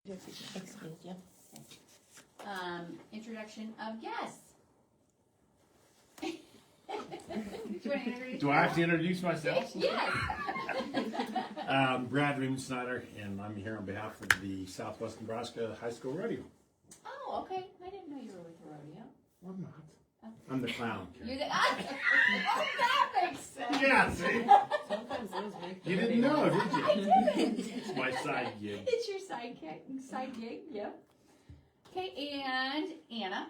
Excuse you. Introduction of guests. Do you want to introduce Do I have to introduce myself? Yes. Brad Snyder, and I'm here on behalf of the Southwest Nebraska High School Rodeo. Oh, okay. I didn't know you were with the rodeo. I'm not. I'm the clown. You're the, oh, that makes sense. Yeah, see? Sometimes those make You didn't know, did I you? didn't. It's my side gig. It's your side gig, yep. Okay, and Anna.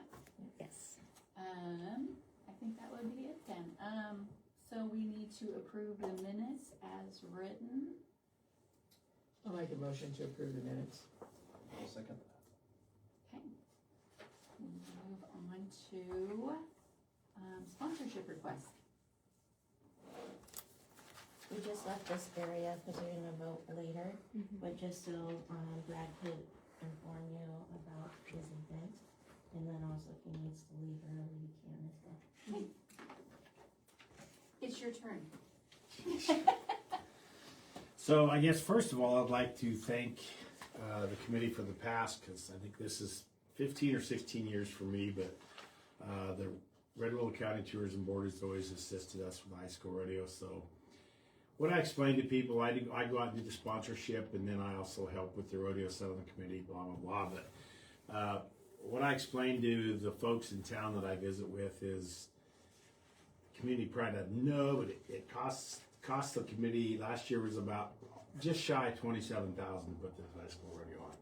Yes. I think that would be it then. So we need to approve the minutes as written. I'll make a motion to approve the minutes. I'll second Okay. Move on to sponsorship requests. We just left this area because we're gonna vote later, but just so Brad could inform you about his event, and then also if he needs to leave early, he can as well. Okay. It's your turn. So I guess first of all, I'd like to thank the committee for the past, because I think this is 15 or 16 years for me, but the Red Willow County Tourism Board has always assisted us with high school rodeo. So what I explain to people, I go out and do the sponsorship, and then I also help with the rodeo settlement committee, blah, blah, blah. But what I explain to the folks in town that I visit with is community pride. No, but it costs the committee. Last year was about just shy of $27,000 to put this high school rodeo on.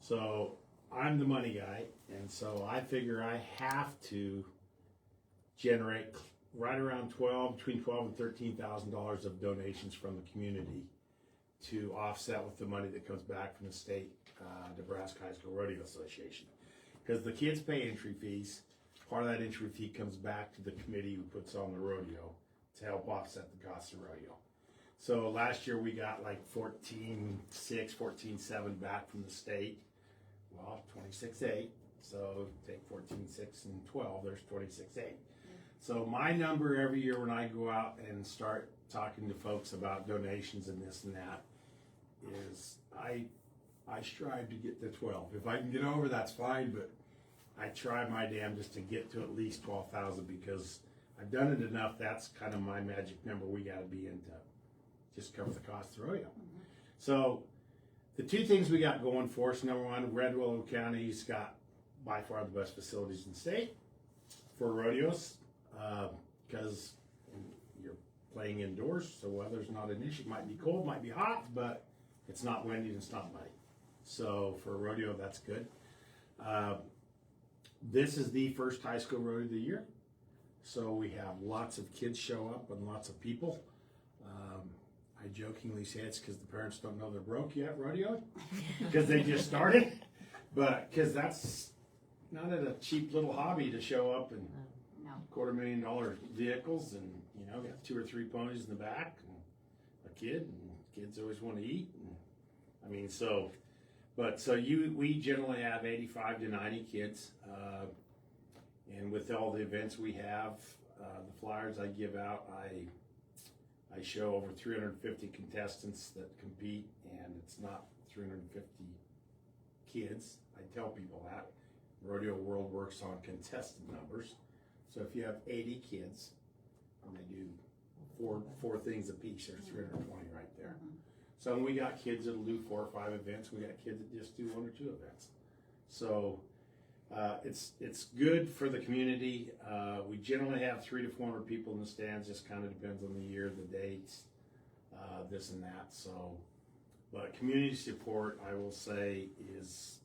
So I'm the money guy, and so I figure I have to generate right around between $12,000 and $13,000 of donations from the community to offset with the money that comes back from the state Nebraska High School Rodeo Association, because the kids pay entry fees. Part of that entry fee comes back to the committee who puts on the rodeo to help offset the cost of rodeo. So last year we got like 14.6, 14.7 back from the state. Well, 26.8. So take 14.6 and 12, there's 26.8. So my number every year when I go out and start talking to folks about donations and this and that is I strive to get to 12. If I can get over, that's fine, but I try my damnedest to get to at least 12,000, because I've done it enough. That's kind of my magic number we got to be in to just cover the cost of the rodeo. So the two things we got going for us, number one, Red Willow County's got by far the best facilities in the state for rodeos, because you're playing indoors, so weather's not an issue. It might be cold, might be hot, but it's not windy and it's not muddy. So for a rodeo, that's good. This is the first high school rodeo of the year, so we have lots of kids show up and lots of people. I jokingly say it's because the parents don't know they're broke yet rodeo, because they just started, but because that's not a cheap little hobby to show up and No. $250,000 vehicles, and got 2 or 3 ponies in the back and a kid, and kids always want to eat, and we generally have 85 to 90 kids, and with all the events we have, the flyers I give out, I show over 350 contestants that compete, and it's not 350 kids. I tell people that. Rodeo World works on contestant numbers. So if you have 80 kids, and they do four things apiece, there's 320 right there. So we got kids that'll do 4 or 5 events. We got kids that just do 1 or 2 events. So it's good for the community. We generally have 300 to 400 people in the stands. Just kind of depends on the year, the dates, this and that. So, but community support, I will say, is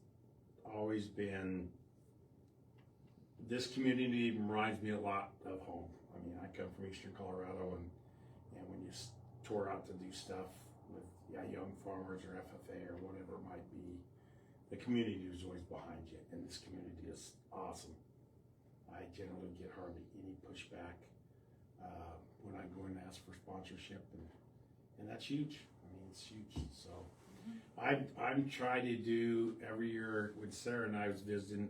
always been. This community reminds me a lot of home. I mean, I come from Eastern Colorado, and when you tour out to do stuff with young farmers or FFA or whatever it might be, the community is always behind you, and this community is awesome. I generally get hardly any pushback when I go and ask for sponsorship, and that's huge. I mean, it's huge. So I'm trying to do every year when Sarah and I was visiting.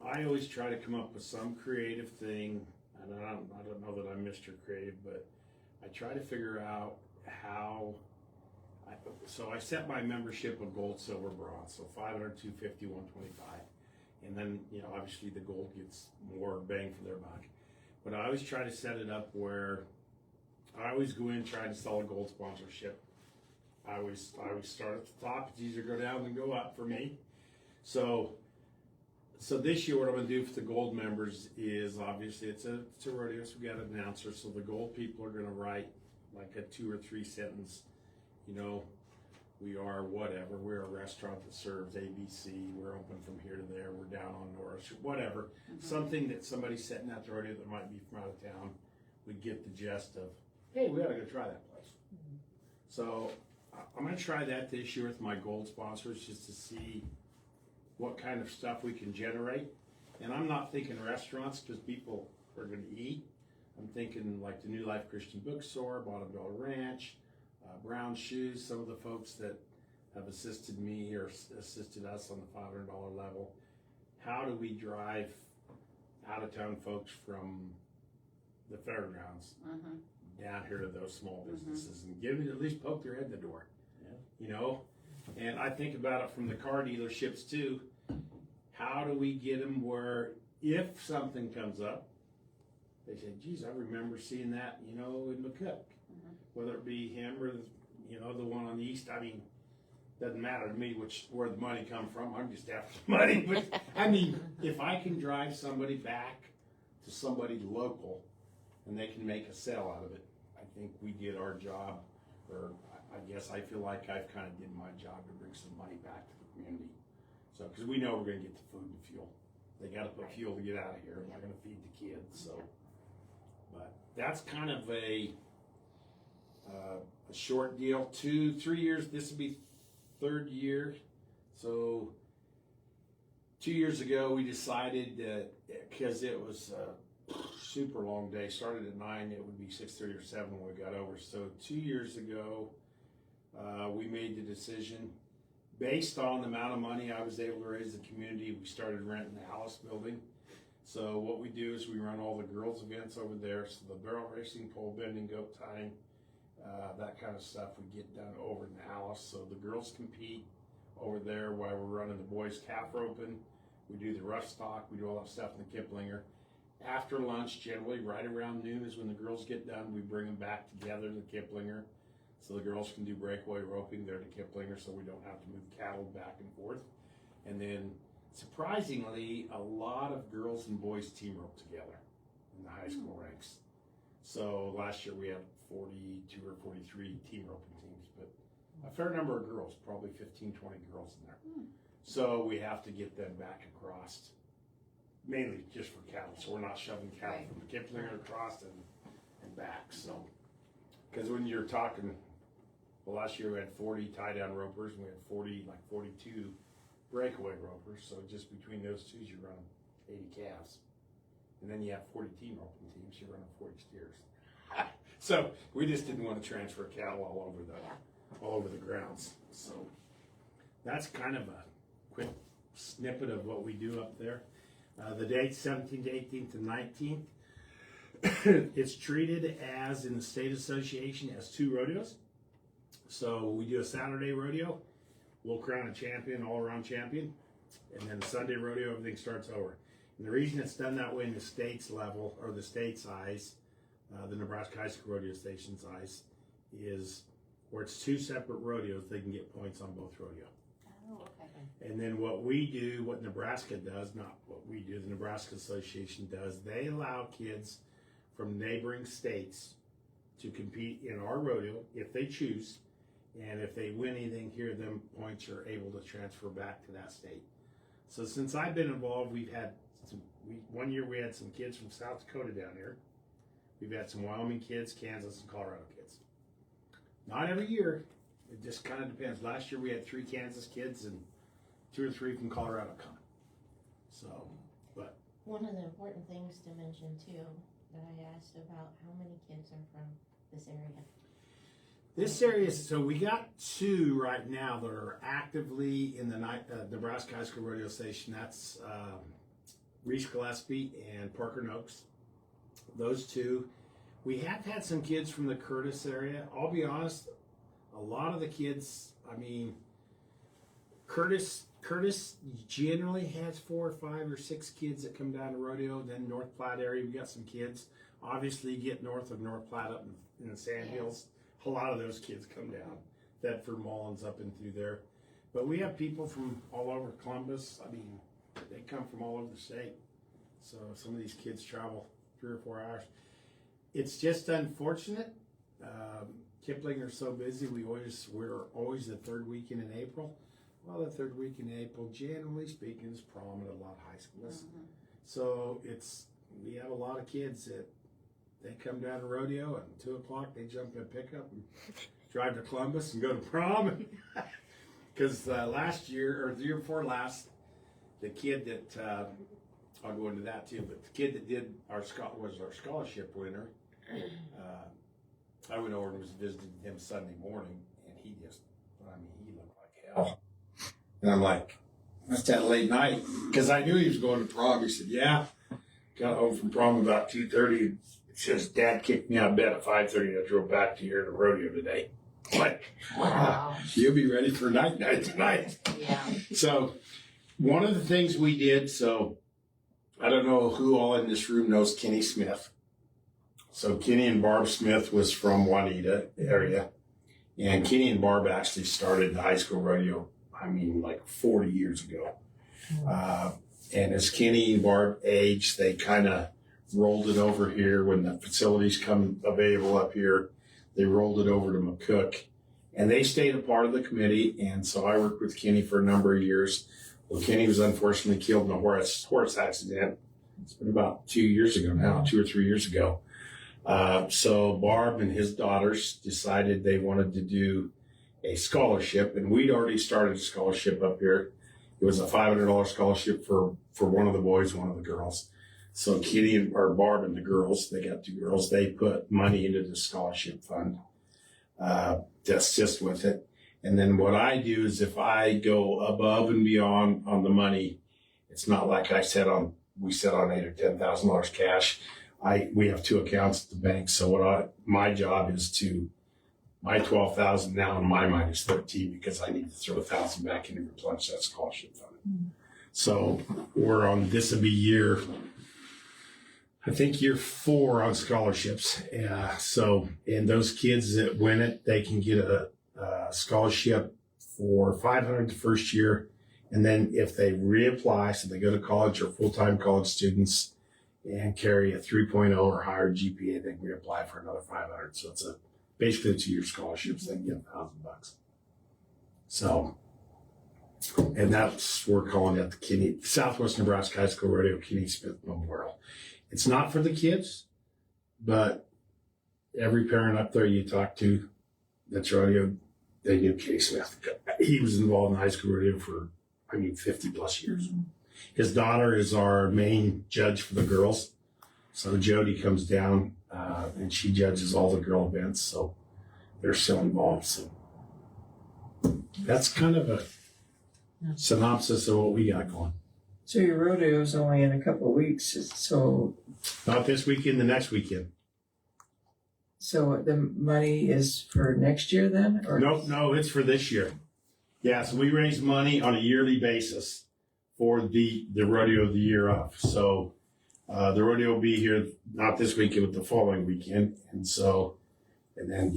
I always try to come up with some creative thing, and I don't know that I'm Mr. Creative, but I try to figure out how So I set my membership on gold, silver, bronze, so 500, 250, 125. And then, you know, obviously the gold gets more bang for their buck. But I always try to set it up where I always go in trying to sell a gold sponsorship. I always start at the top. It's easier to go down than go up for me. So this year, what I'm going to do for the gold members is obviously it's a rodeo, so we got an announcer. So the gold people are going to write like a 2 or 3 sentence. You know, we are whatever. We're a restaurant that serves ABC. We're open from here to there. We're down on Norris, whatever. Something that somebody sitting at the rodeo that might be from out of town would get the gist of, hey, we ought to go try that place. So I'm going to try that this year with my gold sponsors just to see what kind of stuff we can generate. And I'm not thinking restaurants because people are going to eat. I'm thinking like the New Life Christian Bookstore, Bottom Bell Ranch, Brown Shoes, some of the folks that have assisted me or assisted us on the $500 level. How do we drive out-of-town folks from the fairgrounds down here to those small businesses and give them at least poke their head in the door? You know? And I think about it from the car dealerships too. How do we get them where if something comes up, they say, geez, I remember seeing that, you know, in McCook. Whether it be him or, you know, the one on the east. I mean, doesn't matter to me where the money come from. I'm just after the money. But, I mean, if I can drive somebody back to somebody local and they can make a sale out of it, I think we did our job. Or I guess I feel like I've kind of did my job to bring some money back to the community. So, because we know we're going to get the food and fuel. They got to put fuel to get out of here. They're going to feed the kids. So, but that's kind of a short deal. 2-3 years. This will be 3rd year. So 2 years ago we decided that because it was a super long day, started at 9, it would be 6:30 or 7 when we got over. So 2 years ago we made the decision based on the amount of money I was able to raise in the community. We started renting the Alice building. So what we do is we run all the girls events over there. So the barrel racing, pole bending, goat tying, that kind of stuff we get done over in Alice. So the girls compete over there while we're running the boys calf roping. We do the rough stock. We do all that stuff in the Kiplinger. After lunch, generally right around noon is when the girls get done. We bring them back together to the Kiplinger. So the girls can do breakaway roping there to Kiplinger so we don't have to move cattle back and forth. And then surprisingly, a lot of girls and boys team rope together in the high school ranks. So last year we had 42 or 43 team roping teams, but a fair number of girls, probably 15, 20 girls in there. So we have to get them back across, mainly just for cattle. So we're not shoving cattle from the Kiplinger across and back. So, because when you're talking, well, last year we had 40 tie-down ropers and we had 42 breakaway ropers. So just between those two, you're running 80 calves. And then you have 40 team roping teams, you're running 40 steers. So we just didn't want to transfer cattle all over the grounds. So that's kind of a quick snippet of what we do up there. The dates 17th, 18th, and 19th. It's treated as in the state association as 2 rodeos. So we do a Saturday rodeo. We'll crown a champion, all-around champion, and then Sunday rodeo, everything starts over. And the reason it's done that way in the state's level, or the state's eyes, the Nebraska High School Rodeo Station's eyes, is where it's 2 separate rodeos, they can get points on both rodeo. Oh, okay. And then what we do, what Nebraska does, not what we do, the Nebraska Association does, they allow kids from neighboring states to compete in our rodeo if they choose. And if they win anything here, them points are able to transfer back to that state. So since I've been involved, we've had one year we had some kids from South Dakota down here. We've had some Wyoming kids, Kansas, and Colorado kids. Not every year. It just kind of depends. Last year we had 3 Kansas kids and 2 or 3 from Colorado coming. So, but One of the important things to mention too, that I asked about, how many kids are from this area? this area, so we got 2 right now that are actively in the Nebraska High School Rodeo Station. That's Reese Gillespie and Parker Noakes. Those 2. We have had some kids from the Curtis area. I'll be honest, a lot of the kids, I mean, Curtis generally has 4 or 5 or 6 kids that come down to rodeo. Then North Platte area, we got some kids. Obviously, you get north of North Platte up in the Sand Hills, a lot of those kids come down. Thetford, Mullins, up and through there. But we have people from all over Columbus. I mean, they come from all over the state. So some of these kids travel 3 or 4 hours. It's just unfortunate. Kiplinger's so busy. We're always the third weekend in April. Well, the third week in April, generally speaking, is prom at a lot of high schools. So we have a lot of kids that they come down to rodeo at 2 o'clock. They jump in a pickup and drive to Columbus and go to prom. Because last year or the year before last, the kid that I'll go into that too. But the kid that did was our scholarship winner. I went over and was visiting him Sunday morning, and he looked like hell. And I'm like, what's that late night? Because I knew he was going to prom. He said, yeah. Got home from prom about 2:30. It says, Dad kicked me out of bed at 5:30. I drove back to here to rodeo today. Like, Wow. You'll be ready for night tonight. Yeah. So one of the things we did, so I don't know who all in this room knows Kenny Smith. So Kenny and Barb Smith was from Juanita area. And Kenny and Barb actually started the high school rodeo, like 40 years ago. And as Kenny and Barb aged, they kind of rolled it over here when the facilities come available up here. They rolled it over to McCook. And they stayed a part of the committee. And so I worked with Kenny for a number of years. Well, Kenny was unfortunately killed in a horse accident. It's been about 2 years ago now, 2 or 3 years ago. So Barb and his daughters decided they wanted to do a scholarship, and we'd already started a scholarship up here. It was a $500 scholarship for one of the boys, one of the girls. So Barb and the girls, they got 2 girls, they put money into the scholarship fund to assist with it. And then what I do is if I go above and beyond on the money, it's not like we set on $8,000 or $10,000 cash. We have 2 accounts at the bank. So my job is my 12,000 now in my mind is 13 because I need to throw 1,000 back in to replenish that scholarship fund. So this will be year 4 on scholarships. And those kids that win it, they can get a scholarship for $500 the first year. And then if they reapply, so they go to college or full-time college students and carry a 3.0 or higher GPA, they can reapply for another $500. So it's basically a 2-year scholarship, so they can get $1,000. So, and we're calling that the Southwest Nebraska High School Rodeo Kenny Smith Memorial. It's not for the kids, but every parent up there you talk to that's rodeo, they knew Kenny Smith. He was involved in high school rodeo for, 50 plus years. His daughter is our main judge for the girls. So Jody comes down and she judges all the girl events. So they're still involved. So that's kind of a synopsis of what we got going. So your rodeo is only in a couple of weeks. So not this weekend, the next weekend. So the money is for next year then? Or? No, it's for this year. Yeah, so we raise money on a yearly basis for the rodeo of the year of. So the rodeo will be here not this weekend, but the following weekend. And then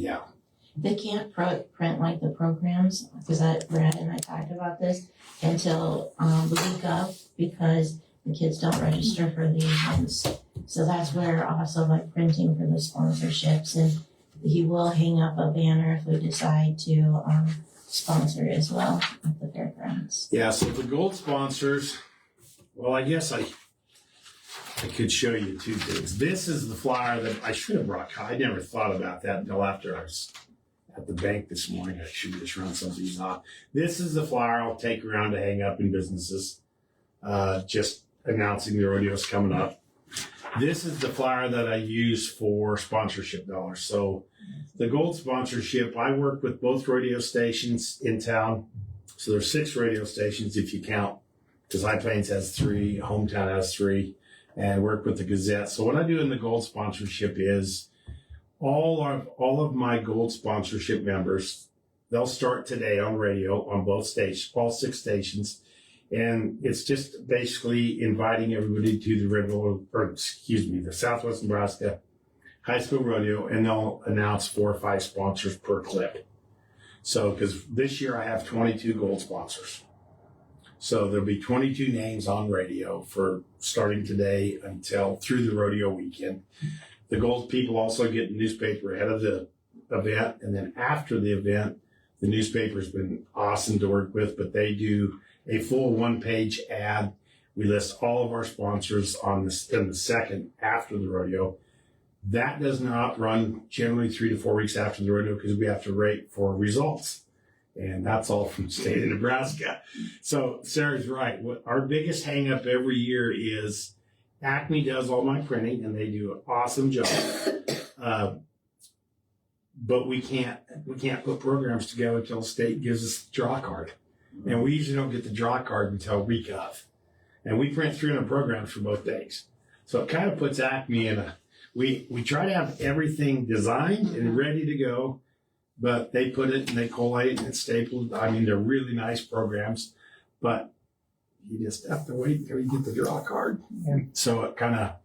They can't print like the programs, because Brad and I talked about this, until the week of, because the kids don't register for the events. So that's where also like printing for the sponsorships, and he will hang up a banner if we decide to sponsor as well at the fairgrounds. Yeah, so the gold sponsors, well, I guess I could show you 2 things. This is the flyer that I should have brought. I never thought about that until after I was at the bank this morning. I should just run some of these off. This is the flyer I'll take around to hang up in businesses, just announcing the rodeo's coming up. This is the flyer that I use for sponsorship dollars. So the gold sponsorship, I work with both radio stations in town. So there's 6 radio stations if you count, because High Plains has 3, Hometown has 3, and work with the Gazette. So what I do in the gold sponsorship is all of my gold sponsorship members they'll start today on radio on both stations, all 6 stations. And it's just basically inviting everybody to the Southwest Nebraska High School Rodeo, and they'll announce 4 or 5 sponsors per clip. So, because this year I have 22 gold sponsors. So there'll be 22 names on radio for starting today until through the rodeo weekend. The gold people also get the newspaper ahead of the event, and then after the event, the newspaper's been awesome to work with, but they do a full 1-page ad. We list all of our sponsors in the second after the rodeo. That does not run generally 3 to 4 weeks after the rodeo because we have to wait for results. And that's all from the state of Nebraska. So Sarah's right. What our biggest hang up every year is Acme does all my printing and they do an awesome job. But we can't put programs together until the state gives us the draw card. And we usually don't get the draw card until a week of. And we print 300 programs for both days. So it kind of puts Acme in we try to have everything designed and ready to go, but they put it and they collate and it's stapled. I mean, they're really nice programs, but you just have to wait until you get the draw card. And so it kind of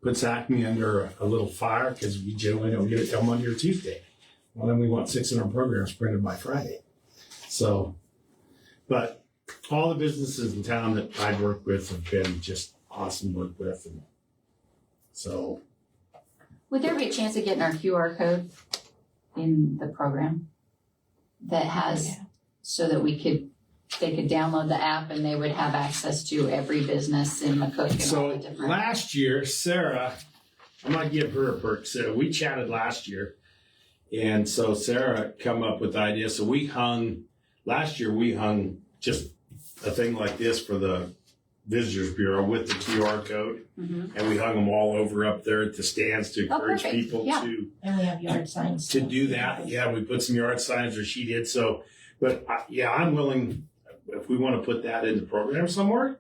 puts Acme under a little fire because we generally don't get it till Monday or Tuesday. Well, then we want 600 programs printed by Friday. So, but all the businesses in town that I've worked with have been just awesome to work with. And so. Would there be a chance of getting our QR code in the program that has, so that they could download the app and they would have access to every business in McCook and all the different. Last year, Sarah, I might give her a perk. So we chatted last year. And so Sarah come up with the idea. So last year we hung just a thing like this for the Visitors Bureau with the QR code. Mm-hmm. And we hung them all over up there at the stands to encourage people to. And we have yard signs. To do that. Yeah, we put some yard signs, or she did. So, but I'm willing, if we want to put that in the program somewhere,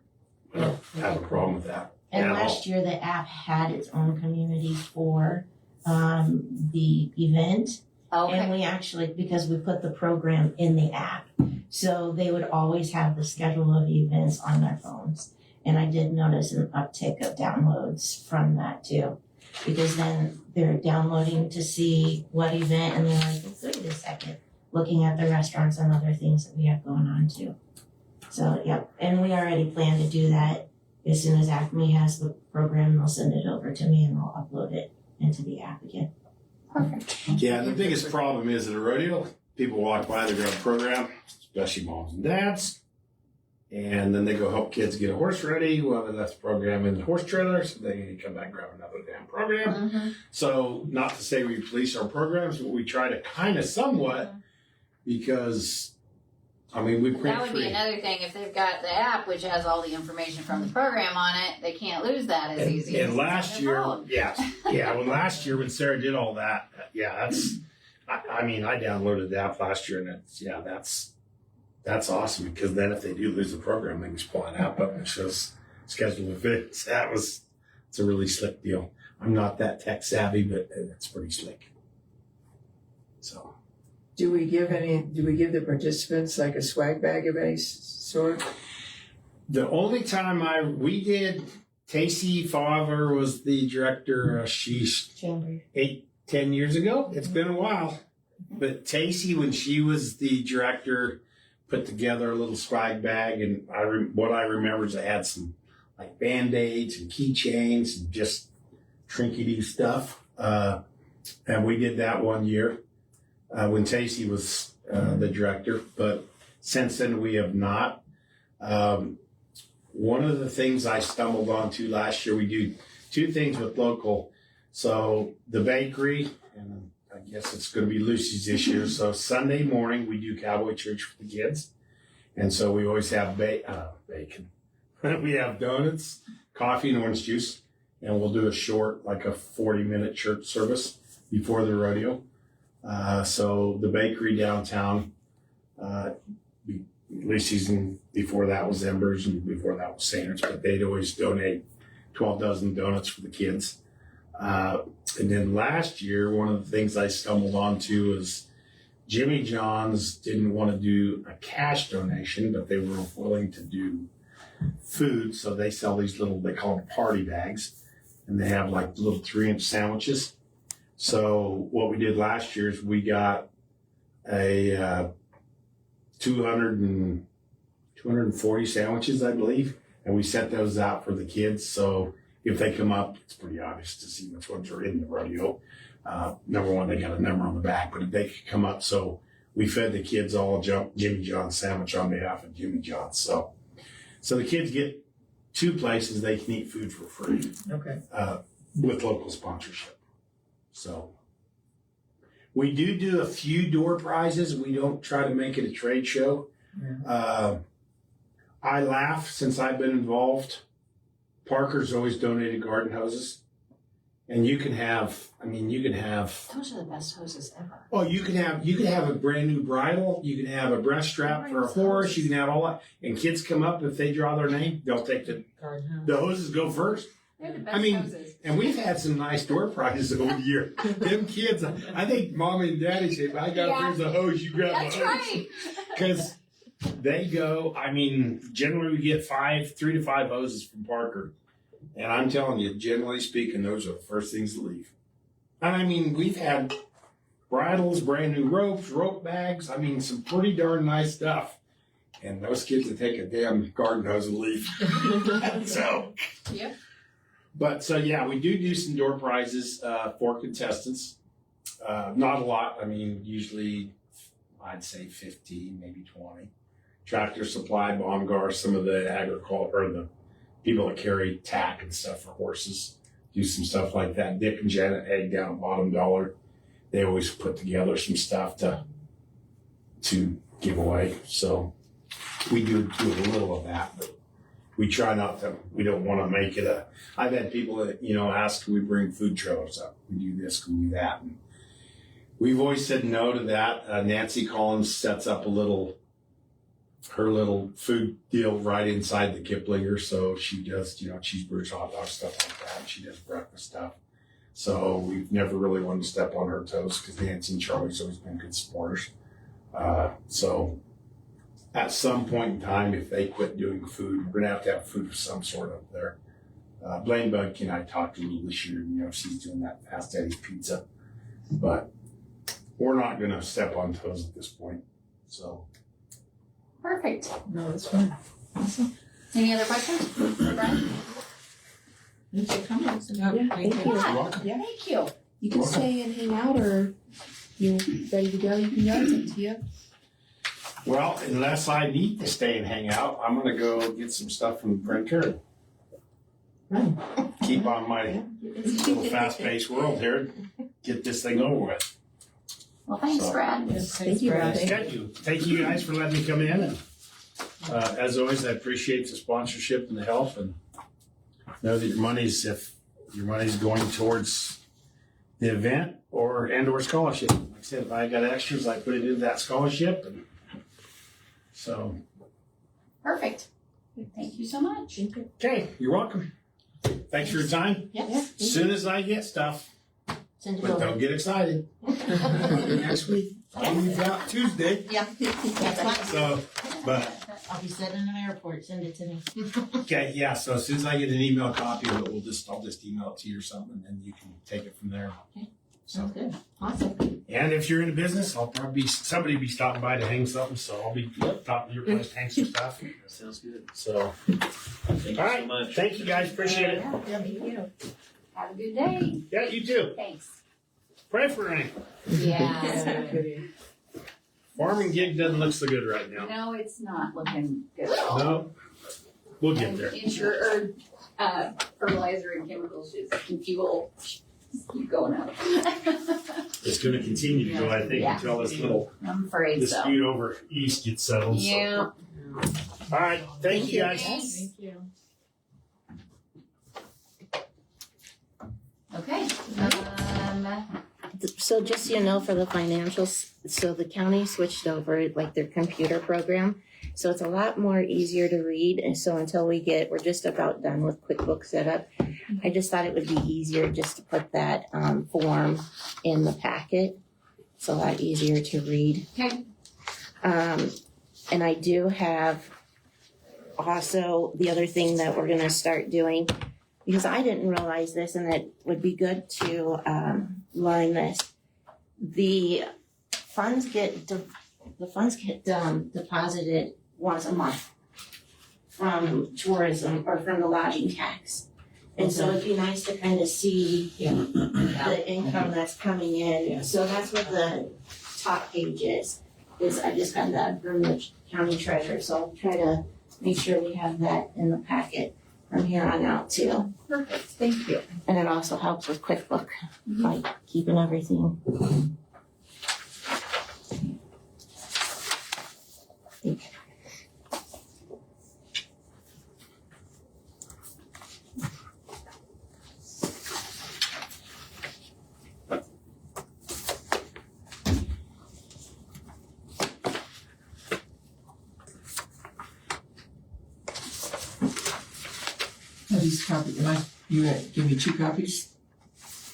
I don't have a problem with that. And last year the app had its own community for the event. Okay. And we actually, because we put the program in the app, so they would always have the schedule of events on their phones. And I did notice an uptick of downloads from that too, because then they're downloading to see what event, and they're like, wait a second, looking at the restaurants and other things that we have going on too. So, yep. And we already plan to do that. As soon as Acme has the program, they'll send it over to me and I'll upload it into the app again. Perfect. Yeah, the biggest problem is at a rodeo, people walk by, they grab a program, especially moms and dads, and then they go help kids get a horse ready. Well, that's the program in the horse trailer, so they come back and grab another damn program. Mm-hmm. So, not to say we police our programs, but we try to kind of somewhat, because I mean, we print. That would be another thing if they've got the app, which has all the information from the program on it. They can't lose that as easy. And last year, when last year when Sarah did all that, that's. I mean, I downloaded the app last year, and that's awesome, because then if they do lose the program, they can just pull an app up and it shows schedule of events. It's a really slick deal. I'm not that tech savvy, but it's pretty slick. So. Do we give the participants like a swag bag of any sort? The only time we did, Tacey Favre was the director, 10 years ago. It's been a while. But Tacey, when she was the director, put together a little swag bag, and what I remember is I had some like Band-Aids and keychains and just trinkety stuff. And we did that one year. When Tacey was the director, but since then we have not. One of the things I stumbled onto last year, we do 2 things with local. So the bakery, and I guess it's going to be Lucy's this year. So Sunday morning we do cowboy church for the kids, and so we always have bacon. We have donuts, coffee, and orange juice, and we'll do a short, like a 40-minute church service before the rodeo. So the bakery downtown, Lucy's, and before that was Embers, and before that was Sanders, but they'd always donate 12 dozen donuts for the kids. And then last year, one of the things I stumbled onto was Jimmy John's didn't want to do a cash donation, but they were willing to do food. So they sell these little, they call them party bags, and they have like little 3-inch sandwiches. So what we did last year is we got a 240 sandwiches, I believe, and we set those out for the kids. So if they come up, it's pretty obvious to see which ones are in the rodeo. Number one, they got a number on the back, but if they could come up, so we fed the kids all Jimmy John's sandwich on behalf of Jimmy John's. So the kids get 2 places they can eat food for free. Okay. With local sponsorship. So we do a few door prizes. We don't try to make it a trade show. Yeah. I laugh since I've been involved. Parker's always donated garden hoses. And you can have. Those are the best hoses ever. Well, you can have a brand new bridle. You can have a breast strap for a horse. You can have all that. And kids come up, if they draw their name, they'll take the hoses go first. They're the best hoses. And we've had some nice door prizes over the year. Them kids, I think mommy and daddy say, if I got here's a hose, you grab That's a hose. right. Because they go, generally we get 3 to 5 hoses from Parker. And I'm telling you, generally speaking, those are the first things to leave. And we've had bridles, brand new ropes, rope bags. Some pretty darn nice stuff. And those kids will take a damn garden hose and leave. So. Yep. But so yeah, we do some door prizes for contestants. Not a lot. Usually I'd say 15, maybe 20. Tractor Supply, Baumgar, some of the agriculture or the people that carry tack and stuff for horses do some stuff like that. Dick and Janet Egg down at Bottom Dollar, they always put together some stuff to give away. So we do a little of that, but we try not to. We don't want to make it a. I've had people that ask, can we bring food trailers up? Can we do this? Can we do that? And we've always said no to that. Nancy Collins sets up her little food deal right inside the Kiplinger. So she does, cheeseburgers, hot dogs, stuff like that. And she does breakfast stuff. So we've never really wanted to step on her toes because Nancy and Charlie's always been good supporters. So at some point in time, if they quit doing food, we're going to have food of some sort up there. Blaine Budke and I talked a little this year. She's doing that Fast Eddie's Pizza. But we're not going to step on toes at this point. So. Perfect. No, that's fine. Awesome. Any other questions for Brian? Thanks for coming. Yeah, thank you. Yeah, thank you. You can stay and hang out, or you ready to go, you can go, it's up to you. Well, unless I need to stay and hang out, I'm going to go get some stuff from the printer. Keep on my little fast-paced world here. Get this thing over with. Well, thanks, Brad. Yes, Thank you, Brad. Thank you guys for letting me come in. And as always, I appreciate the sponsorship and the help. And know that if your money's going towards the event or scholarship. Like I said, if I got extras, I put it into that scholarship. And so. Perfect. Thank you so much. Okay, you're welcome. Thanks for your time. Yeah. As soon as I get stuff, Send it but over. don't get excited. Next week, I'll leave out Tuesday. Yeah, that's fine. So, but I'll be sitting in the airport. Send it to me. okay, yeah. So as soon as I get an email copy of it, I'll just email it to you or something, and then you can take it from there. Okay. So, Sounds good. Awesome. and if you're in a business, I'll probably somebody be stopping by to hang something. So I'll be stopping at your place to hang some stuff. Sounds good. So, Thank you all right. so much. Thank you guys. Appreciate it. Yeah, thank you. Have a good day. Yeah, you too. Thanks. Pray for rain. Yeah. Farming gig doesn't look so good right now. No, it's not looking good at all. No, we'll get there. Fertilizer and chemicals and fuel keep going up. It's going to continue to go, I think, Yeah. until this little I'm afraid so. dispute over east gets settled. Yeah. So. All right. Thank you guys. Thanks. Thank you. Okay. So just so you know, for the financials, so the county switched over like their computer program. So it's a lot more easier to read. And so until we're just about done with QuickBooks setup, I just thought it would be easier just to put that form in the packet. It's a lot easier to read. Okay. And I do have also the other thing that we're gonna start doing, because I didn't realize this, and it would be good to learn this. The funds get deposited once a month from tourism or from the lodging tax. And so it'd be nice to kind of see the income that's coming in. Yeah. So that's what the top page is I just got that from the county treasurer. So I'll try to make sure we have that in the packet from here on out too. Perfect, thank you. And it also helps with QuickBook, like keeping everything. Are these copies, you gonna give me 2 copies?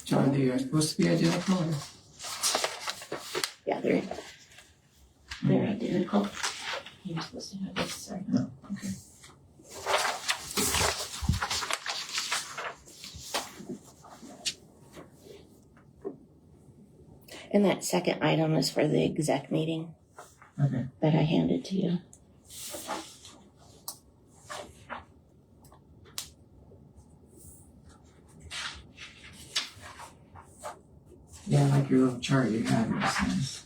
So are they supposed to be identical or? Yeah, they're identical. You're supposed to have this, sorry. No, okay. And that second item is for the exec meeting Okay. that I handed to you. Yeah, I like your little chart you have, it's nice.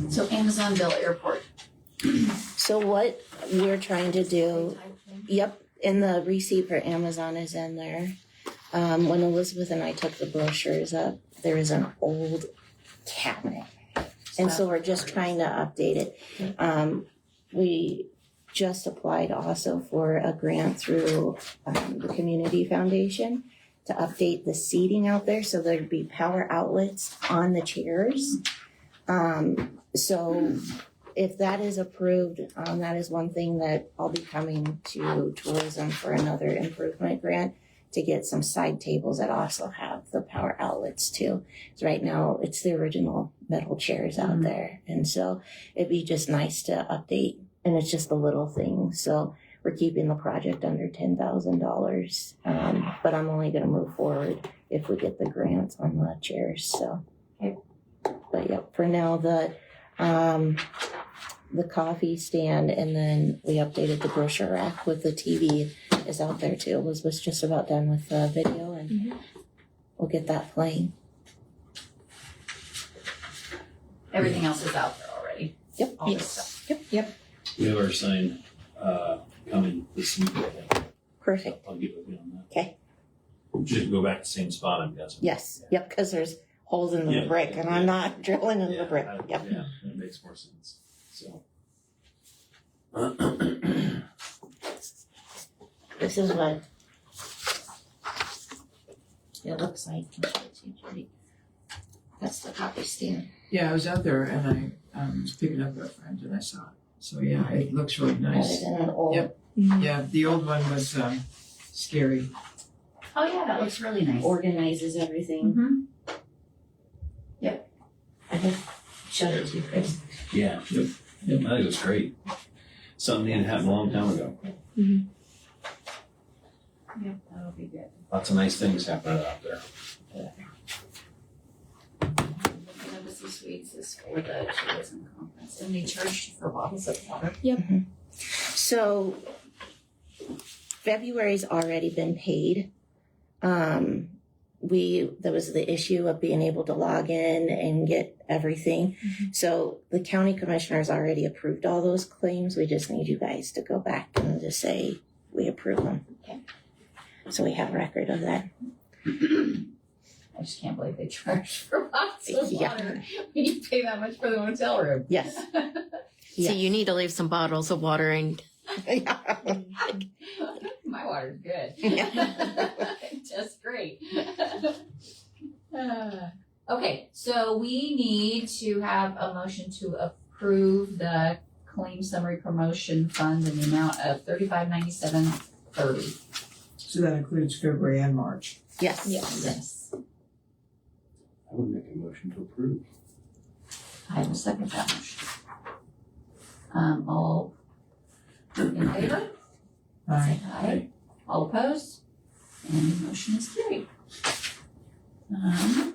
So Amazonville Airport. So what we're trying to do, yep, and the receipt for Amazon is in there. When Elizabeth and I took the brochures up, there is an old cabinet. And so we're just trying to update it. We just applied also for a grant through the Community Foundation to update the seating out there, so there'd be power outlets on the chairs. So if that is approved, that is one thing that I'll be coming to tourism for another improvement grant to get some side tables that also have the power outlets too. So right now it's the original metal chairs out there. And so it'd be just nice to update, and it's just a little thing. So we're keeping the project under $10,000. But I'm only gonna move forward if we get the grants on the chairs, so. But yep, for now, the coffee stand, and then we updated the brochure rack with the TV is out there too. Elizabeth's just about done with the video, and we'll get that playing. Everything else is out there already. Yep. All this stuff. Yep. We have our sign coming this week, I think. Perfect. I'll get with you on that. Okay. Just go back to the same spot, I'm guessing. Yes. Yep. Because there's holes in the Yeah. brick, and I'm not drilling in the brick. Yep. Yeah, that makes more sense, so. This is what it looks like. That's the coffee stand. Yeah, I was out there and I was picking up a friend and I saw it. So yeah, it looks really Rather nice. than an old. Yep. Yeah, the old one was scary. Oh yeah, that looks really nice. Organizes everything. Mm-hmm. I think showed it to you, Chris. Yeah, yep, I think it was great. Something that happened a long time ago. Yep, that'll be good. Lots of nice things happening out there. Embassy Suites is for the tourism conference, and they charged for bottles of water. So February's already been paid. there was the issue of being able to log in and get everything. So the county commissioners already approved all those claims. We just need you guys to go back and just say we approve them. Okay. So we have record of that. I just can't believe they charge for bottles of Yeah. water when you pay that much for the hotel room. Yes. So you need to leave some bottles of water and My water's good. Just great. Okay, so we need to have a motion to approve the claim summary promotion fund in the amount of $35.97.30. So that includes February and March. Yes. Yes. I would make a motion to approve. I will second that motion. All in favor? Aye. Aye. All opposed? And the motion is carried. The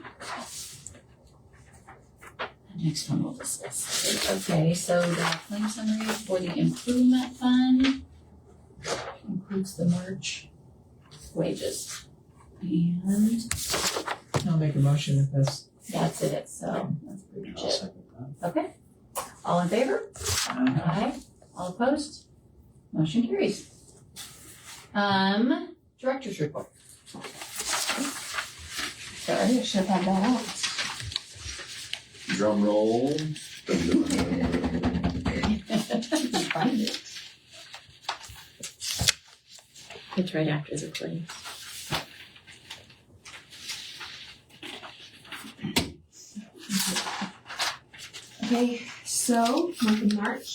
next one we'll discuss. Okay, so the claim summary for the improvement fund includes the March wages. And I'll make a motion if that's it, so that's pretty much I'll it. second that. Okay, all in favor? Aye. All opposed? Motion carries. Director's report. Sorry, I should have had that out. Drum roll. Find it. It's right after the claims. Okay, so month of March,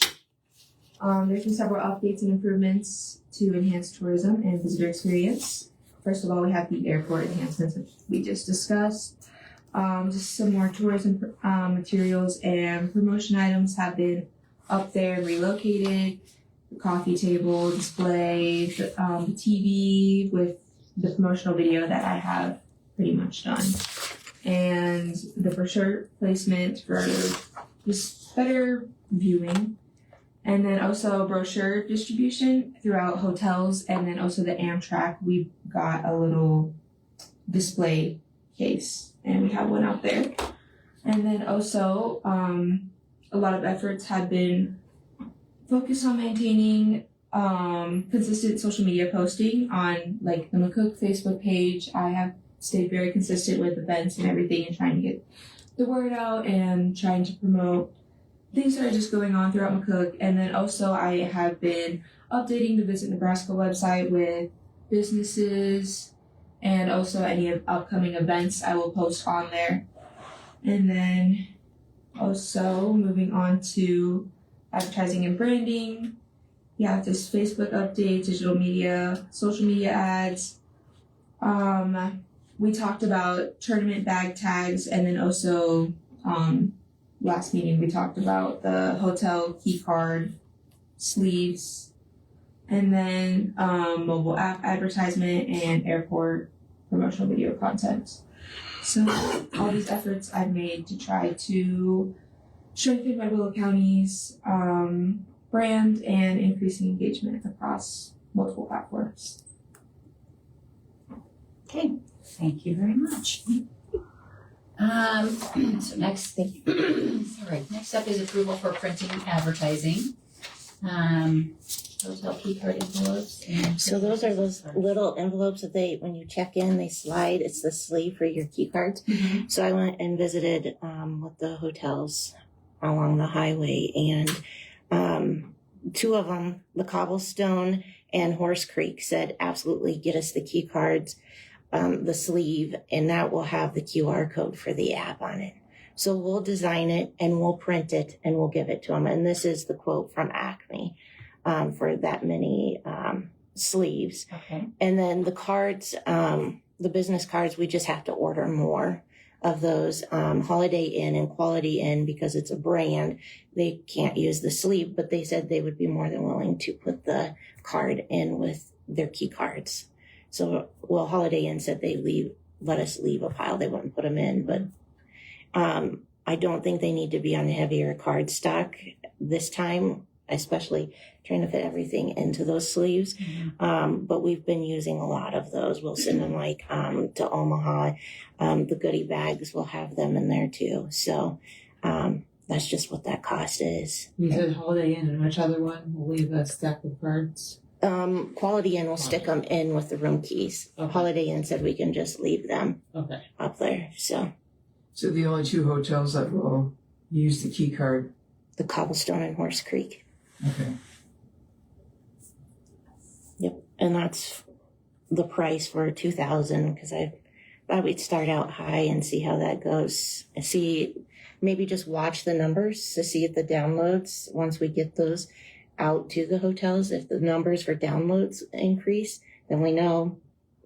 there's been several updates and improvements to enhance tourism and visitor experience. First of all, we have the airport enhancements, which we just discussed. Just some more tourism materials and promotion items have been up there and relocated. The coffee table display, the TV with the promotional video that I have pretty much done, and the brochure placement for just better viewing, and then also brochure distribution throughout hotels, and then also the Amtrak. We got a little display case, and we have one out there. And then also, a lot of efforts have been focused on maintaining consistent social media posting on like the McCook Facebook page. I have stayed very consistent with events and everything and trying to get the word out and trying to promote things that are just going on throughout McCook. And then also I have been updating the Visit Nebraska website with businesses and also any upcoming events I will post on there. And then also moving on to advertising and branding. Yeah, just Facebook updates, digital media, social media ads. We talked about tournament bag tags, and then also last meeting we talked about the hotel key card sleeves, and then mobile app advertisement and airport promotional video content. So all these efforts I've made to try to strengthen my Willow County's brand and increasing engagement across multiple platforms. Okay, thank you very much. So next, thank you. Sorry, next up is approval for printing advertising. Hotel key card envelopes and. So those are those little envelopes that when you check in, they slide. It's the sleeve for your key cards. Mm-hmm. So I went and visited with the hotels along the highway, and two of them, the Cobblestone and Horse Creek, said absolutely get us the key cards, the sleeve, and that will have the QR code for the app on it. So we'll design it and we'll print it and we'll give it to them. And this is the quote from Acme for that many sleeves. Okay. And then the cards, the business cards, we just have to order more of those. Holiday Inn and Quality Inn, because it's a brand, they can't use the sleeve, but they said they would be more than willing to put the card in with their key cards. So, well, Holiday Inn said they let us leave a pile. They wouldn't put them in, but I don't think they need to be on heavier card stock this time. especially trying to fit everything into those sleeves. But we've been using a lot of those. We'll send them like to Omaha. The goodie bags, we'll have them in there too. So that's just what that cost is. You said Holiday Inn, and which other one will leave a stack of cards? Quality Inn will stick them in with the room keys. Okay. Holiday Inn said we can just leave them Okay. up there. So So the only two hotels that will use the key card. the Cobblestone and Horse Creek. Okay. Yep, and that's the price for 2,000 because I thought we'd start out high and see how that goes. And see, maybe just watch the numbers to see if the downloads, once we get those out to the hotels, if the numbers for downloads increase, then we know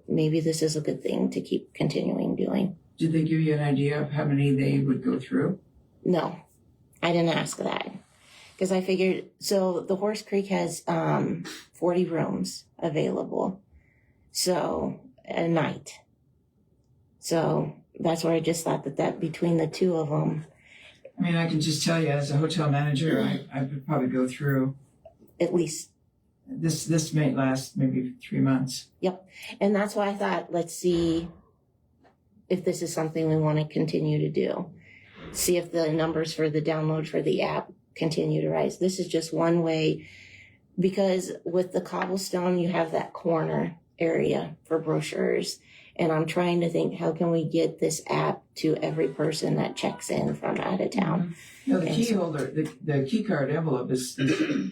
maybe this is a good thing to keep continuing doing. Did they give you an idea of how many they would go through? No, I didn't ask that because I figured, so the Horse Creek has 40 rooms available, so a night. So that's where I just thought that between the two of them, I mean, I can just tell you as a hotel manager, I would probably go through, at least, this may last maybe 3 months. and that's why I thought, let's see if this is something we want to continue to do. See if the numbers for the download for the app continue to rise. This is just one way, because with the Cobblestone, you have that corner area for brochures. And I'm trying to think, how can we get this app to every person that checks in from out of town? No, the And key so- holder, the key card envelope is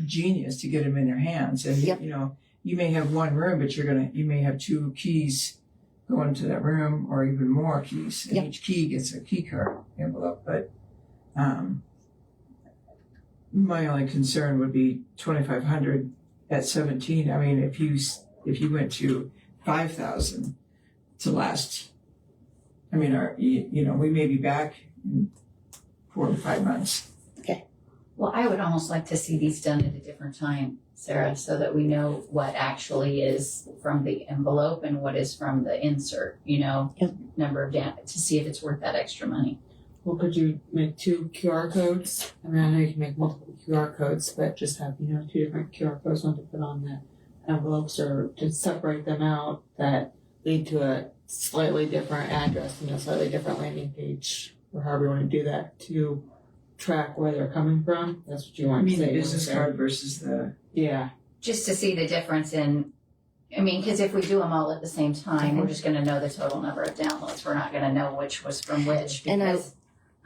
genius to get them in their hands. And, Yep. you know, you may have one room, but you may have 2 keys going to that room or even more keys. And Yep. each key gets a key card envelope. But my only concern would be 2,500 at 17. I mean, if you went to 5,000 to last, I mean, we may be back in 4 to 5 months. Well, I would almost like to see these done at a different time, Sarah, so that we know what actually is from the envelope and what is from the insert, Yep. number of to see if it's worth that extra money. Well, could you make 2 QR codes? I mean, I know you can make multiple QR codes, but just have, 2 different QR codes, one to put on the envelopes or to separate them out that lead to a slightly different address and a slightly different landing page, or however you want to do that to track where they're coming from. That's what you I want to mean, say. the business card versus the, Yeah. Just to see the difference in, because if we do them all at the same time, we're just going to know the total number of downloads. We're not going to know which was from which, And because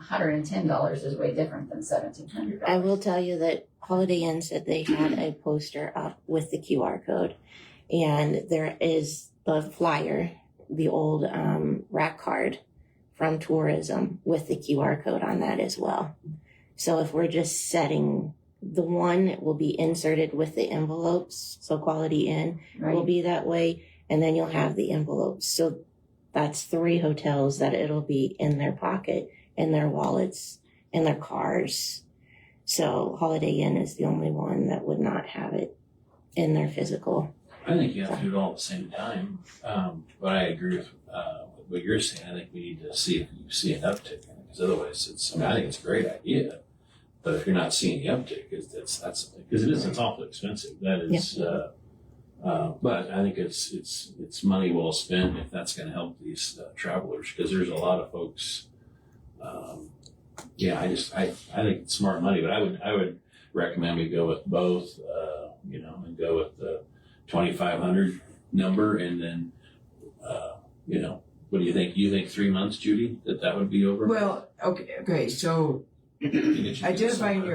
$110 is way different than $1,700. I will tell you that Holiday Inn said they had a poster up with the QR code, and there is the flyer, the old rack card from tourism with the QR code on that as well. So if we're just setting the one, it will be inserted with the envelopes. So Quality Inn will Right? be that way, and then you'll have the envelopes. So that's 3 hotels that it'll be in their pocket, in their wallets, in their cars. So Holiday Inn is the only one that would not have it in their physical. I think you have to do it all at the same time. But I agree with what you're saying. I think we need to see if you see an uptick in it, because otherwise, I think it's a great idea. But if you're not seeing the uptick, that's because it's awfully expensive. That is, but I think it's money well spent if that's going to help these travelers, because there's a lot of folks. I think it's smart money, but I would recommend we go with both, and go with the 2,500 number, and then, what do you think? You think 3 months, Judy, that would be over? well, okay, so identifying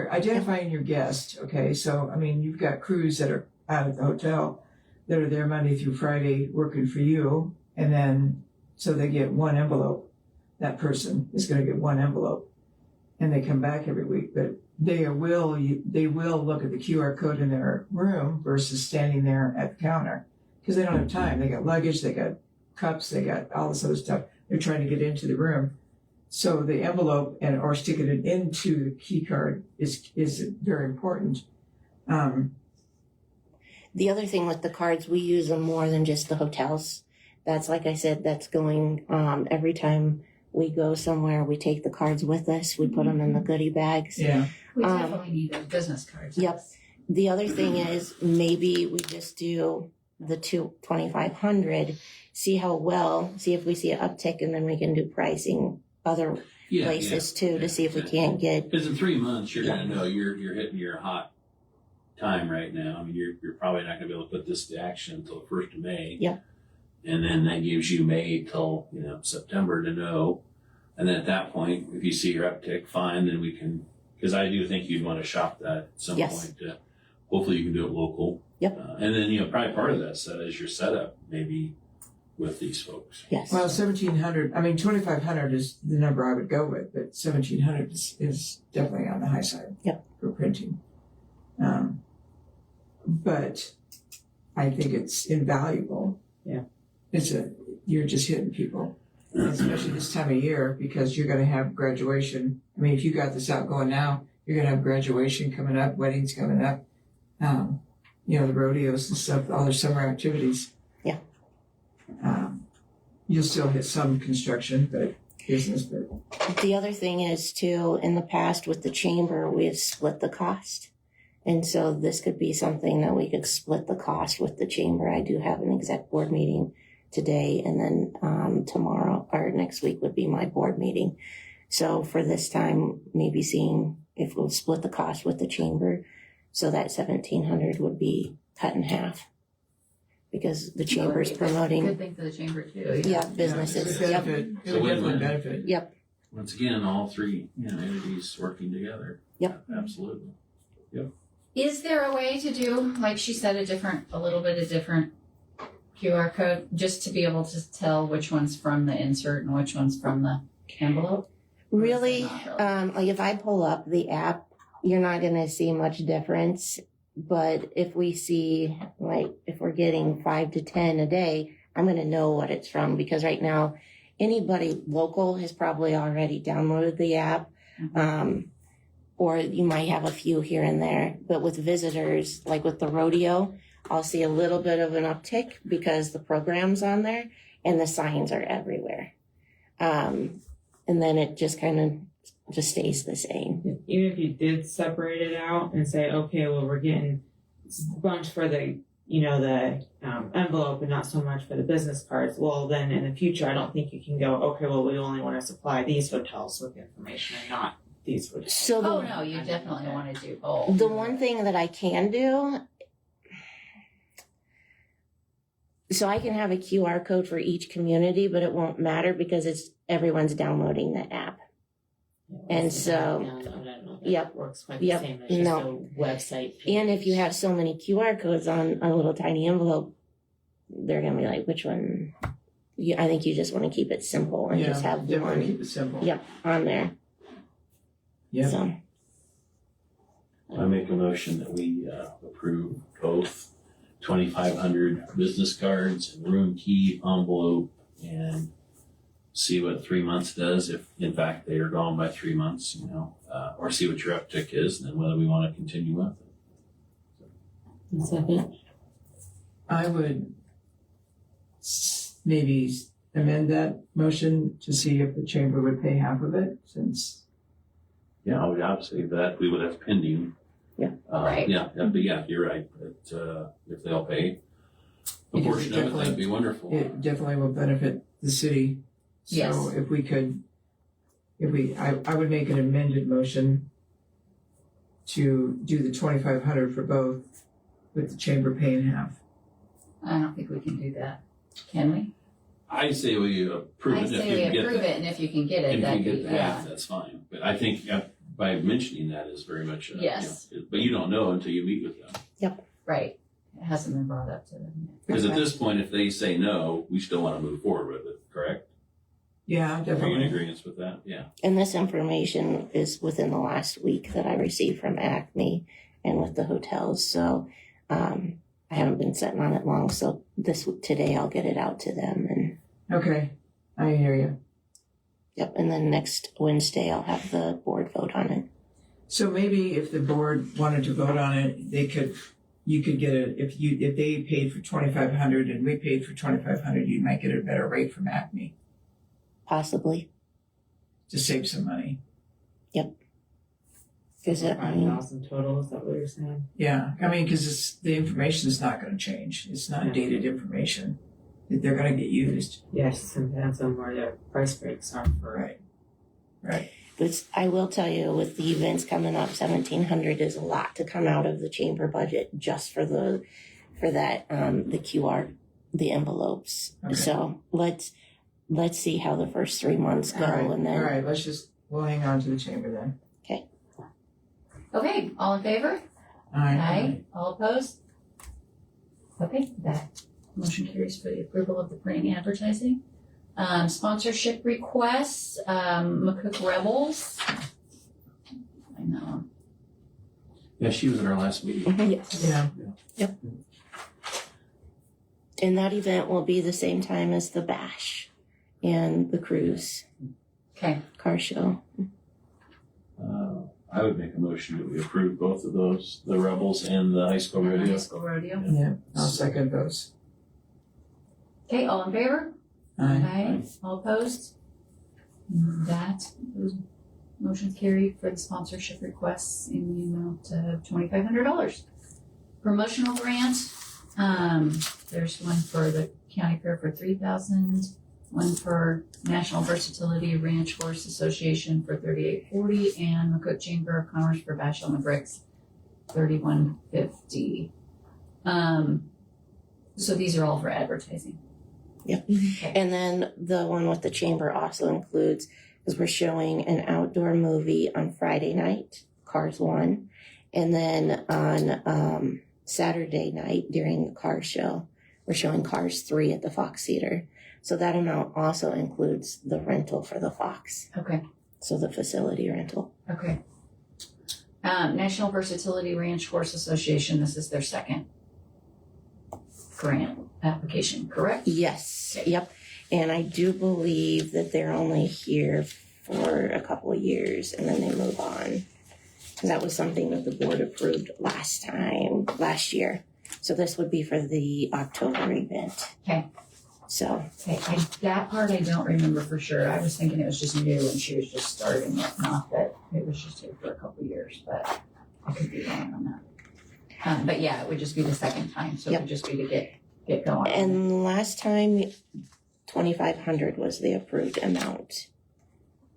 your guest, okay, so, I mean, you've got crews that are out at the hotel that are there Monday through Friday working for you, and then, so they get one envelope. That person is gonna get one envelope, and they come back every week, but they will look at the QR code in their room versus standing there at the counter, because they don't have time. They got luggage, they got cups, they got all this other stuff. They're trying to get into the room. So the envelope or sticking it into the key card is very important. The other thing with the cards, we use them more than just the hotels. That's, like I said, that's going, every time we go somewhere, we take the cards with us. We put them in the goodie bags. Yeah. We Um, definitely need those business cards. Yep. The other thing is maybe we just do the 2,500, see if we see an uptick, and then we can do pricing other places too to see if we can't get. Because in 3 months, you're going to know you're hitting your hot time right now. I mean, you're probably not going to be able to put this to action until the 1st of May. Yep. And then that gives you May till, September to know. And then at that point, if you see your uptick, fine, then we can, because I do think you'd want to shop that at some point. Hopefully you can do it local. Yep. And then, probably part of that set is your setup, maybe with these folks. Yes. Well, 1,700, I mean, 2,500 is the number I would go with, but 1,700 is definitely on the high side. Yep. For printing. But I think it's invaluable. Yeah. You're just hitting people, especially this time of year, because you're gonna have graduation. I mean, if you got this out going now, you're gonna have graduation coming up, weddings coming up, the rodeos and stuff, all their summer activities. Yeah. You'll still hit some construction, but business, but. The other thing is too, in the past with the chamber, we have split the cost. And so this could be something that we could split the cost with the chamber. I do have an exec board meeting today, and then tomorrow or next week would be my board meeting. So for this time, maybe seeing if we'll split the cost with the chamber, so that 1,700 would be cut in half, because the chamber is promoting. Good thing for the chamber too. Yeah, businesses. Yeah, Yep. it So would win-win. definitely benefit. Yep. Once again, all three entities working together. Yep. Absolutely. Is there a way to do, like she said, a little bit of different QR code, just to be able to tell which one's from the insert and which one's from the envelope? Really, Not really. like if I pull up the app, you're not going to see much difference. But if we see, like, if we're getting 5 to 10 a day, I'm going to know what it's from, because right now, anybody local has probably already downloaded the app. Or you might have a few here and there. But with visitors, like with the rodeo, I'll see a little bit of an uptick because the program's on there and the signs are everywhere. And then it just kind of just stays the same. Even if you did separate it out and say, okay, well, we're getting a bunch for the, the envelope and not so much for the business cards. Well, then in the future, I don't think you can go, okay, well, we only want to supply these hotels with information and not these hotels. So No, you definitely want to do both. the one thing that I can do, so I can have a QR code for each community, but it won't matter because everyone's downloading the app. And so, yep, works quite yep, the same as just no. a website. And if you have so many QR codes on a little tiny envelope, they're going to be like, which one? I think you just want to keep it simple and just have definitely one. keep it simple. Yep, on there. Yeah. So, I make a motion that we approve both 2,500 business cards and room key envelope, and see what 3 months does, if in fact they are gone by 3 months, or see what your uptick is, and then whether we want to continue with it. Second. I would maybe amend that motion to see if the chamber would pay half of it, since. Yeah, obviously that's pending. Yeah. Right. But yeah, you're right. But if they'll pay a Because portion it of it, that'd be wonderful. It definitely will benefit the city. So Yes. if we could, I would make an amended motion to do the 2,500 for both, with the chamber paying half. I don't think we can do that. Can we? I say we approve I it if say you we can get approve that. it, and if you can get it, If you that'd can be, get that, that's fine. But I think by mentioning that is very much, Yes. but you don't know until you meet with them. right. It hasn't been brought up to them yet. Because at this point, if they say no, we still want to move forward with it, correct? Yeah, Are you in definitely. agreement with that? Yeah. and this information is within the last week that I received from Acme and with the hotels. So, I haven't been sitting on it long. So today I'll get it out to them, and Okay, I hear you. yep. And then next Wednesday I'll have the board vote on it. So maybe if the board wanted to vote on it, you could get if they paid for 2,500 and we paid for 2,500, you might get a better rate from Acme Possibly. to save some money. Yep. Cause I mean, 5,000 total, is that what you're saying? Yeah, I mean, because the information is not going to change. It's not dated information. They're going to get used. Yeah, it just depends on where their price breaks are for. Right. but I will tell you, with the events coming up, 1,700 is a lot to come out of the chamber budget just for that, the QR, the envelopes. Okay. So let's see how the first 3 months go, All right. and then. All right. We'll hang on to the chamber then. Okay, all in favor? Aye. All opposed? Okay, that motion carries for the approval of the printing and advertising. Sponsorship requests, McCook Rebels. I know. Yeah, she was in our last meeting. Yes. Yeah. And that event will be the same time as the bash and the cruise Okay, car show. I would make a motion that we approve both of those, the Rebels and the high school high rodeo. school rodeo. Yeah. I'll second those. Okay, all in favor? Aye. All opposed? Those motions carried for the sponsorship requests in the amount of $2,500. Promotional grant, there's one for the county fair for $3,000, one for National Versatility Ranch Horse Association for $3,840, and McCook Chamber of Commerce for Bash on the Bricks, $3,150. So these are all for advertising. Yep. Okay. And then the one with the chamber also includes, because we're showing an outdoor movie on Friday night, Cars 1, and then on Saturday night during the car show, we're showing Cars 3 at the Fox Theater. So that amount also includes the rental for the Fox. Okay. So the facility rental. Okay. National Versatility Ranch Horse Association, this is their second grant application, correct? Yes. Yep. And I do believe that they're only here for a couple of years and then they move on. That was something that the board approved last year. So this would be for the October event. Okay. So, Okay, that part I don't remember for sure. I was thinking it was just new and she was just starting it, not that it was just here for a couple of years, but I could be wrong on that. But yeah, it would just be the second time, so it would just be to get going. and last time, 2,500 was the approved amount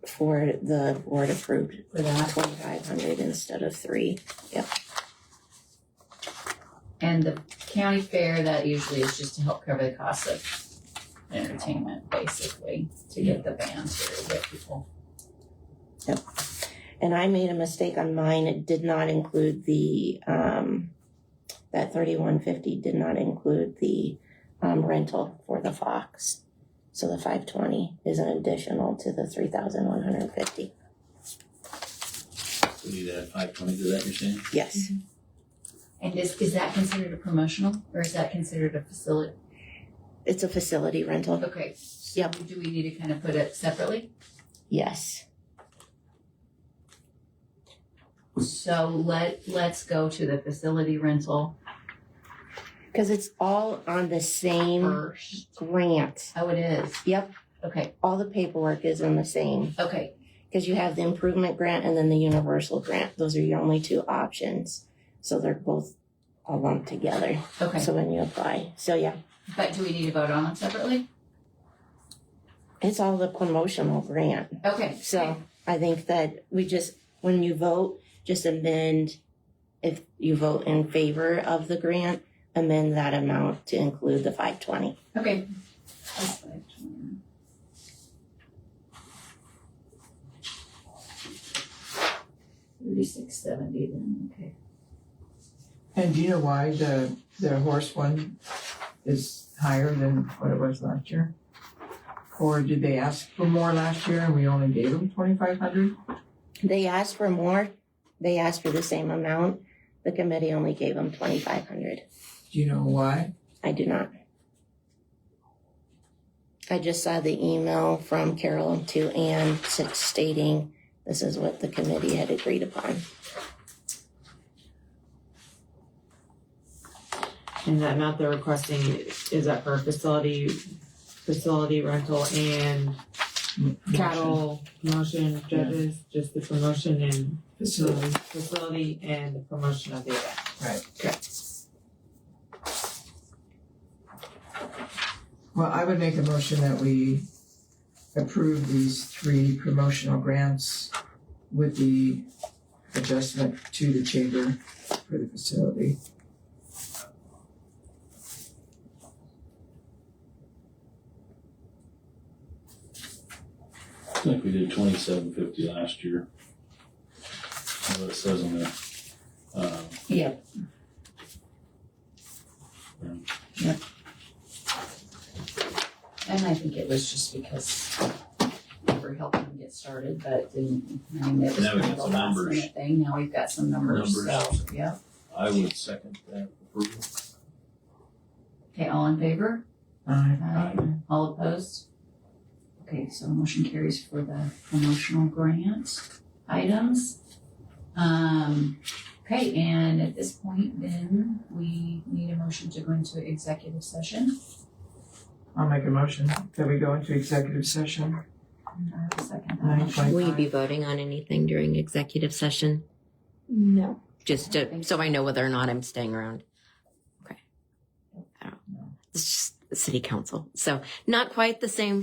for the board approved For that. 2,500 instead of 3. Yep. And the county fair, that usually is just to help cover the cost of entertainment, basically, to get the bands here, to get people. Yep. And I made a mistake on mine. It did not include the, that 3,150 did not include the rental for the Fox. So the 520 is an additional to the 3,150. We need to add 520 to that, you're saying? Yes. And is that considered a promotional, or is that considered a facility? It's a facility rental. Okay. So Yep. do we need to kind of put it separately? Yes. So let's go to the facility rental Because it's all on the same first. grant. Oh, it is. Yep. Okay. All the paperwork is in the same. Okay. Because you have the improvement grant and then the universal grant. Those are your only two options. So they're both all lumped together. Okay. So when you apply. So yeah, But do we need to vote on it separately? it's all the promotional grant. Okay. So I think that we just, when you vote, just amend, if you vote in favor of the grant, amend that amount to include the 520. Okay. 3670 then, okay. And do you know why the horse one is higher than what it was last year? Or did they ask for more last year and we only gave them 2,500? They asked for more. They asked for the same amount. The committee only gave them 2,500. Do you know why? I do not. I just saw the email from Carol to Ann stating this is what the committee had agreed upon. And that amount they're requesting, is that for facility rental and cattle promotion judges, just the promotion and Facility. facility and the promotion of the event. Right. Okay. Well, I would make a motion that we approve these 3 promotional grants with the adjustment to the chamber for the facility. I think we did $27.50 last year. That's what it says on there. Yep. And I think it was just because we were helping them get started, but didn't, I mean, it was Now we kind got of a some last numbers. minute thing. Now we've got some numbers, so, yeah. I would second that approval. Okay, all in favor? Aye. All opposed? Okay, so motion carries for the promotional grant items. Okay, and at this point then, we need a motion to go into executive session. I'll make a motion that we go into executive session. And I have a second. 9:25. Will you be voting on anything during executive session? No. Just to, so I know whether or not I'm staying around. Okay. I don't know. It's just the city council. So not quite the same